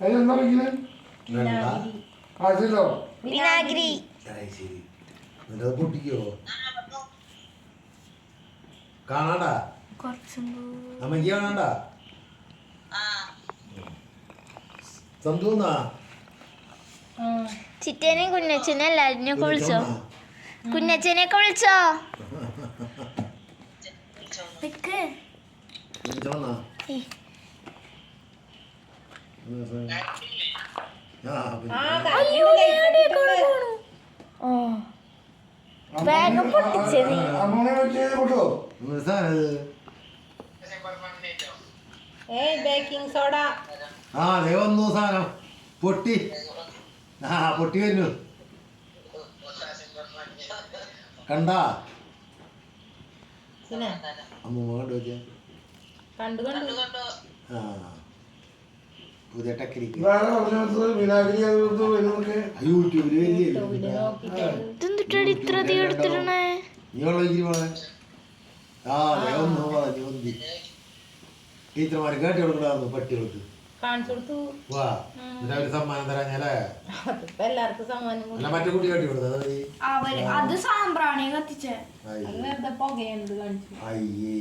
അതിലെന്താ വയ്ക്കുന്നത്? അതിലോ വിനാഗിരി. ശരി എന്നിട്ട് പൊട്ടിക്കോ കാണാണ്ടാ നമ്മക്ക് കാണാണ്ടാ സന്തൂന്നാ ചിറ്റേനെയും കുഞ്ഞച്ചനെ എല്ലാരിനെയൊക്കെ വിളിച്ചോ? കുഞ്ഞച്ചനെയൊക്കെ വിളിച്ചോ? വേഗം പൊട്ടിച്ചത്. Baking soda. ആ ദേ വന്നു സാധനം പൊട്ടി. ആ പൊട്ടി വരുന്നു കണ്ടാ അമ്മ കണ്ടു വെച്ചാ കണ്ടു കണ്ടു. ആ പുതിയ ടെക്നിക്ക് വിനാഗിരി യൂട്യൂബില് ഇതെന്തിട്ടാണ് ഇത്ര അധികം എടുത്തിടണേ? നീ വെള്ളം ആ ദേ വന്നു പറഞ്ഞു വന്നി ടീച്ചർമാര് കേട്ടി കൊടുക്കണമായിരുന്നു പട്ടികൾക്ക് കാണിച്ചു കൊടുത്തു. വാ എന്നിട്ട് അവര് സമ്മാനം തരാഞ്ഞല്ലേ അതിപ്പോ എല്ലാവർക്കും സമ്മാനം അല്ല മറ്റേ കുട്ടി കേട്ടി കൊടുത്തത് അത് സാമ്പ്രാണി കത്തിച്ചേ. അത് വെറുതെ പുകയുണ്ട് കാണിച്ചു. അയ്യേ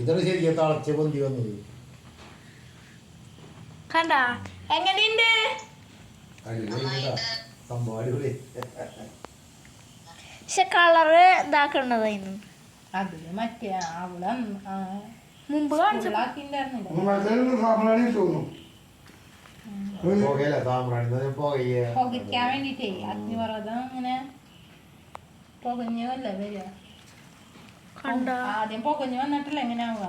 ഇതാണ് ശരിക്കും തളച്ച പൊന്തി വന്നത്. കണ്ടാ എങ്ങനെയുണ്ട്? സംഭവം അടിപൊളി. പക്ഷെ കളറ് ഇതാക്കണ്ടതായിരുന്നു. അതില് മറ്റേ അവള് മുമ്പ് കാണിച്ചിട്ടുണ്ടായിരുന്നില്ല. സാമ്പ്രാണി തോന്നുന്നു. പുകയല്ല സാമ്പ്രാണി പുകയ്ക്കാൻ വേണ്ടിട്ടേ അഗ്നിപർവ്വതം അങ്ങനെ പുകഞ്ഞല്ലേ വരിക. ആദ്യം പുകഞ്ഞ് വന്നിട്ടില്ല എങ്ങനെ ആവുക.